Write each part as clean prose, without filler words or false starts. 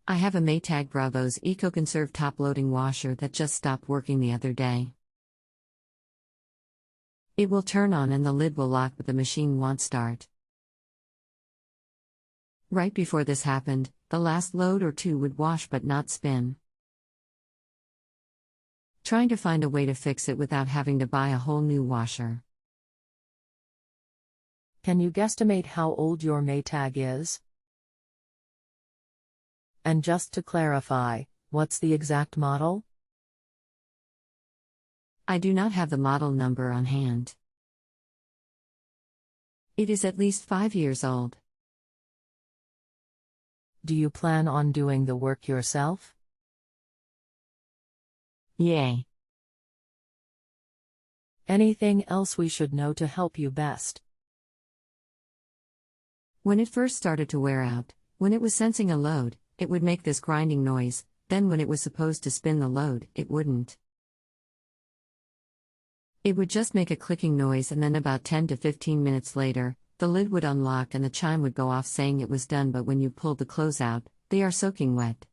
I have a Maytag Bravos Ecoconserve top-loading washer that just stopped working the other day. It will turn on and the lid will lock, but the machine won't start. Right before this happened, the last load or two would wash but not spin. Trying to find a way to fix it without having to buy a whole new washer. Can you guesstimate how old your Maytag is? And just to clarify, what's the exact model? I do not have the model number on hand. It is at least 5 years old. Do you plan on doing the work yourself? Yay. Anything else we should know to help you best? When it first started to wear out, when it was sensing a load, it would make this grinding noise, then when it was supposed to spin the load, it wouldn't. It would just make a clicking noise, and then about 10 to 15 minutes later, the lid would unlock and the chime would go off saying it was done, but when you pulled the clothes out, they are soaking wet.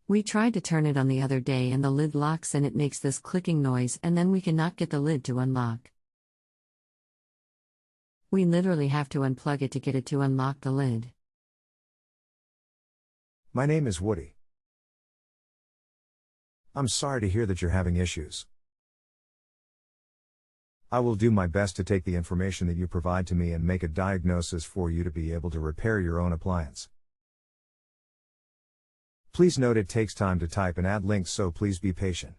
We tried to turn it on the other day and the lid locks and it makes this clicking noise, and then we cannot get the lid to unlock. We literally have to unplug it to get it to unlock the lid. My name is Woody. I'm sorry to hear that you're having issues. I will do my best to take the information that you provide to me and make a diagnosis for you to be able to repair your own appliance. Please note it takes time to type and add links, so please be patient.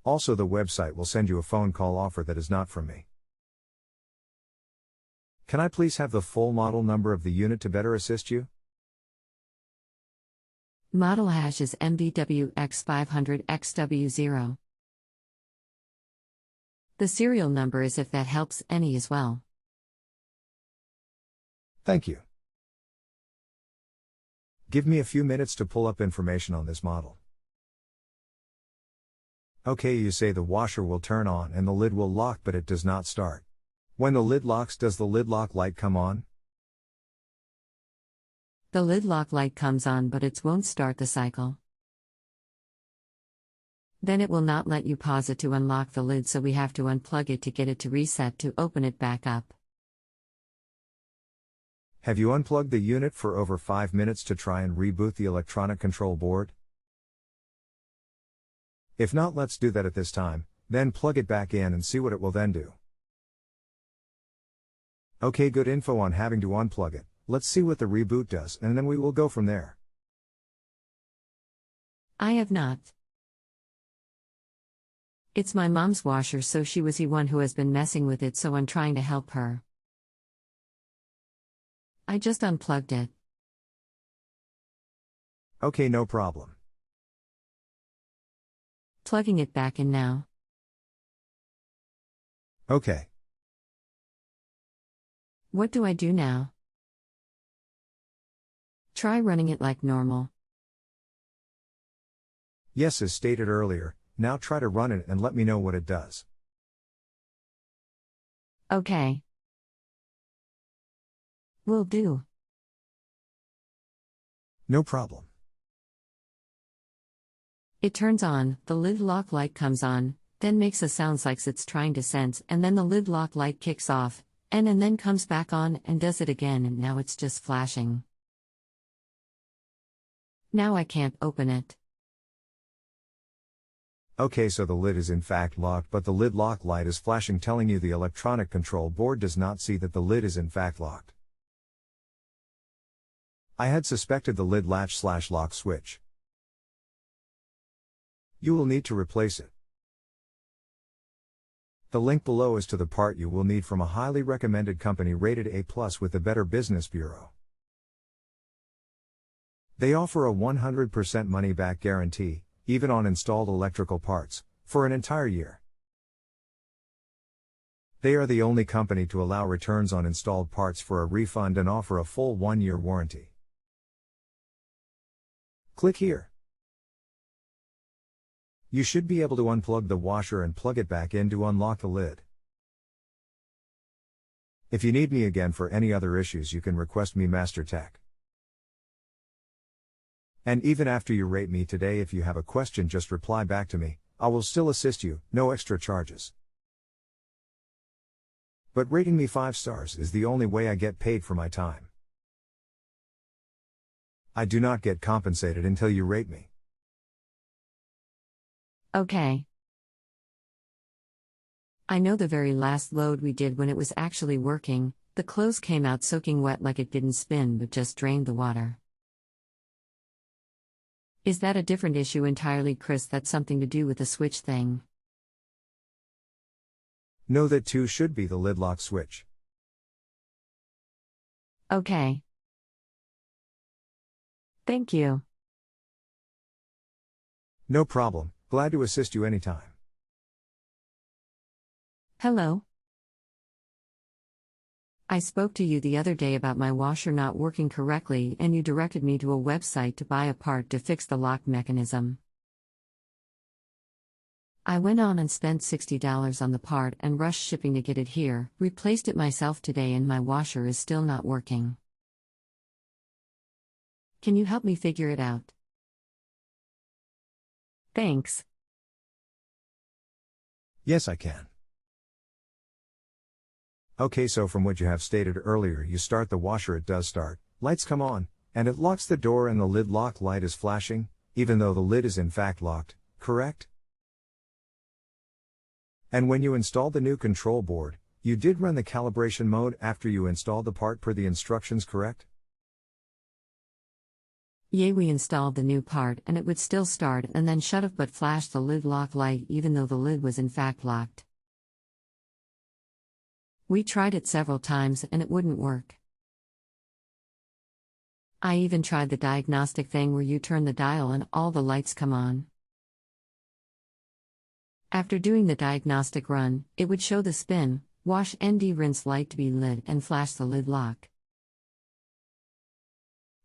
Also, the website will send you a phone call offer that is not from me. Can I please have the full model number of the unit to better assist you? Model hash is MVWX500XW0. The serial number is, if that helps any, as well. Thank you. Give me a few minutes to pull up information on this model. Okay, you say the washer will turn on and the lid will lock, but it does not start. When the lid locks, does the lid lock light come on? The lid lock light comes on, but it won't start the cycle. Then it will not let you pause it to unlock the lid, so we have to unplug it to get it to reset to open it back up. Have you unplugged the unit for over 5 minutes to try and reboot the electronic control board? If not, let's do that at this time, then plug it back in and see what it will then do. Okay, good info on having to unplug it. Let's see what the reboot does, and then we will go from there. I have not. It's my mom's washer, so she was the one who has been messing with it, so I'm trying to help her. I just unplugged it. Okay, no problem. Plugging it back in now. Okay. What do I do now? Try running it like normal. Yes, as stated earlier, now try to run it and let me know what it does. Okay. Will do. No problem. It turns on, the lid lock light comes on, then makes a sound like it's trying to sense, and then the lid lock light kicks off, and then comes back on and does it again, and now it's just flashing. Now I can't open it. Okay, so the lid is in fact locked, but the lid lock light is flashing, telling you the electronic control board does not see that the lid is in fact locked. I had suspected the lid latch/lock switch. You will need to replace it. The link below is to the part you will need from a highly recommended company rated A+ with the Better Business Bureau. They offer a 100% money-back guarantee, even on installed electrical parts, for an entire year. They are the only company to allow returns on installed parts for a refund and offer a full 1-year warranty. Click here. You should be able to unplug the washer and plug it back in to unlock the lid. If you need me again for any other issues, you can request me Master Tech. And even after you rate me today, if you have a question, just reply back to me. I will still assist you, no extra charges. But rating me 5 stars is the only way I get paid for my time. I do not get compensated until you rate me. Okay. I know the very last load we did when it was actually working, the clothes came out soaking wet, like it didn't spin but just drained the water. Is that a different issue entirely, Chris? That's something to do with the switch thing. No, that too should be the lid lock switch. Okay. Thank you. No problem, glad to assist you anytime. Hello. I spoke to you the other day about my washer not working correctly, and you directed me to a website to buy a part to fix the lock mechanism. I went on and spent $60 on the part and rushed shipping to get it here, replaced it myself today, and my washer is still not working. Can you help me figure it out? Thanks. Yes, I can. Okay, so from what you have stated earlier, you start the washer, it does start, lights come on, and it locks the door and the lid lock light is flashing, even though the lid is in fact locked, correct? And when you installed the new control board, you did run the calibration mode after you installed the part per the instructions, correct? Yeah, we installed the new part and it would still start and then shut off but flash the lid lock light even though the lid was in fact locked. We tried it several times and it wouldn't work. I even tried the diagnostic thing where you turn the dial and all the lights come on. After doing the diagnostic run, it would show the spin, wash ND rinse light to be lit and flash the lid lock.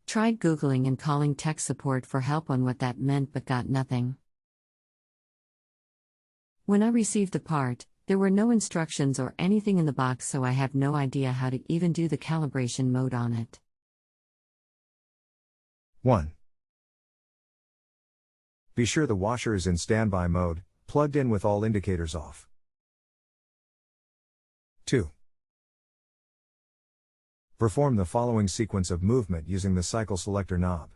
Tried Googling and calling tech support for help on what that meant but got nothing. When I received the part, there were no instructions or anything in the box, so I have no idea how to even do the calibration mode on it. 1. Be sure the washer is in standby mode, plugged in with all indicators off. 2. Perform the following sequence of movement using the cycle selector knob.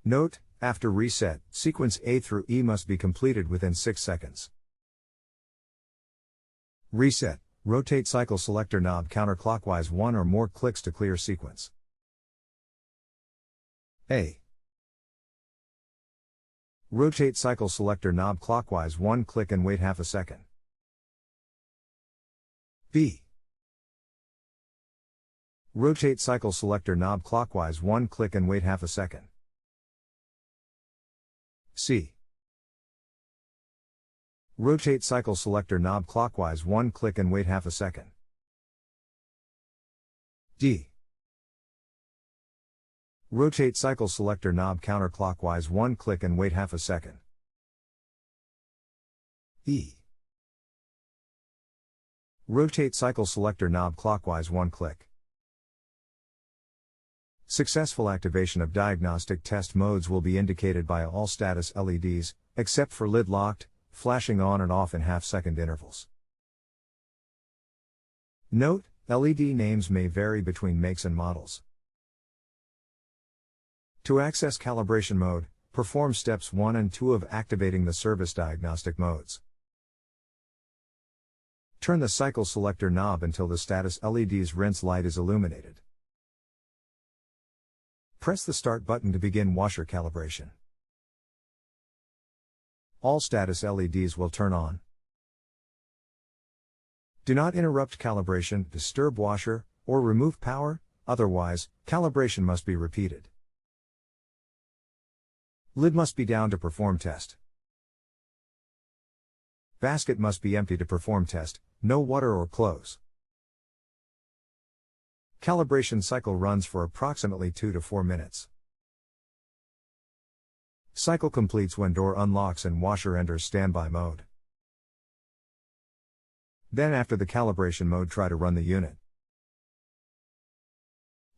Note, after reset, sequence A through E must be completed within 6 seconds. Reset, rotate cycle selector knob counterclockwise 1 or more clicks to clear sequence. A. Rotate cycle selector knob clockwise 1 click and wait half a second. B. Rotate cycle selector knob clockwise 1 click and wait half a second. C. Rotate cycle selector knob clockwise 1 click and wait half a second. D. Rotate cycle selector knob counterclockwise 1 click and wait half a second. E. Rotate cycle selector knob clockwise 1 click. Successful activation of diagnostic test modes will be indicated by all status LEDs, except for lid locked, flashing on and off in half-second intervals. Note, LED names may vary between makes and models. To access calibration mode, perform steps 1 and 2 of activating the service diagnostic modes. Turn the cycle selector knob until the status LED's rinse light is illuminated. Press the Start button to begin washer calibration. All status LEDs will turn on. Do not interrupt calibration, disturb washer, or remove power, otherwise, calibration must be repeated. Lid must be down to perform test. Basket must be empty to perform test, no water or clothes. Calibration cycle runs for approximately 2 to 4 minutes. Cycle completes when door unlocks and washer enters standby mode. Then after the calibration mode, try to run the unit.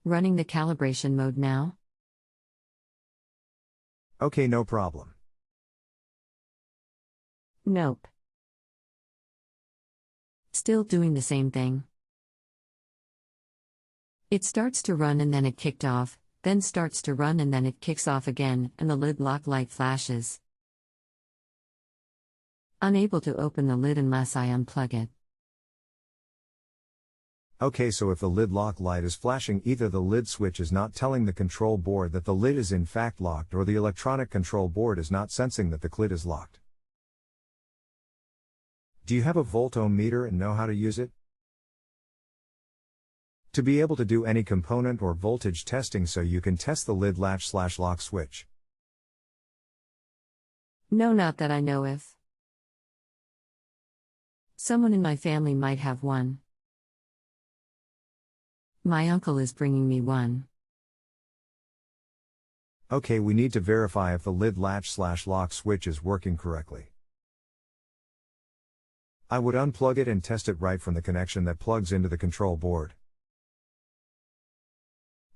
Running the calibration mode now? Okay, no problem. Nope. Still doing the same thing. It starts to run and then it kicked off, then starts to run and then it kicks off again, and the lid lock light flashes. Unable to open the lid unless I unplug it. Okay, so if the lid lock light is flashing, either the lid switch is not telling the control board that the lid is in fact locked, or the electronic control board is not sensing that the lid is locked. Do you have a volt-ohm meter and know how to use it? To be able to do any component or voltage testing so you can test the lid latch/lock switch. No, not that I know of. Someone in my family might have one. My uncle is bringing me one. Okay, we need to verify if the lid latch/lock switch is working correctly. I would unplug it and test it right from the connection that plugs into the control board.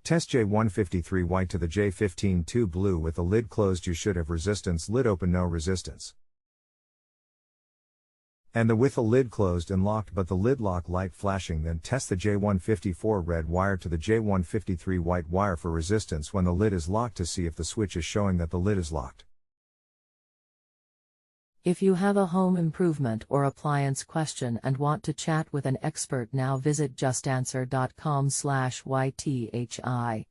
Test J153 white to the J15-2 blue with the lid closed. You should have resistance. Lid open, no resistance. And with the lid closed and locked but the lid lock light flashing. Then test the J154 red wire to the J153 white wire for resistance when the lid is locked to see if the switch is showing that the lid is locked. If you have a home improvement or appliance question and want to chat with an expert now, visit justanswer.com/ythi.